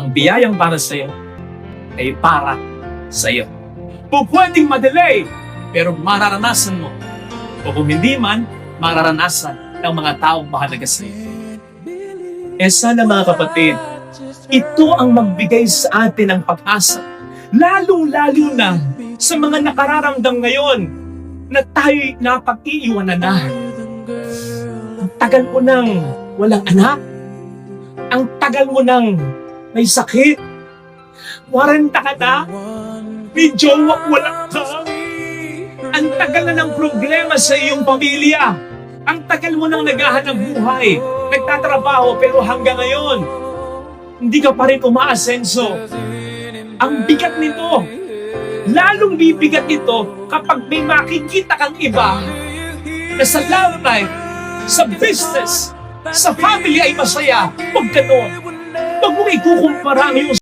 ang biyayang para sa iyo ay para sa iyo. Pwedeng madelay, pero mararanasan mo. O kung hindi man, mararanasan ng mga taong mahalaga sa iyo. Sana mga kapatid, ito ang magbigay sa atin ng pag-asa. Lalong-lalo na sa mga nakararamdam ngayon na tayo'y napag-iiwanan na. Ang tagal mo nang walang anak. Ang tagal mo nang may sakit. 40 ka na. May jowa, wala ka. Ang tagal na ng problema sa iyong pamilya. Ang tagal mo nang naghahanap buhay. Nagtatrabaho pero hanggang ngayon, hindi ka pa rin umaasenso. Ang bigat nito. Lalong bibigat ito kapag may makikita kang iba na sa love life, sa business, sa family ay masaya. Huwag ganon. Huwag mo ikukumpara ang iyong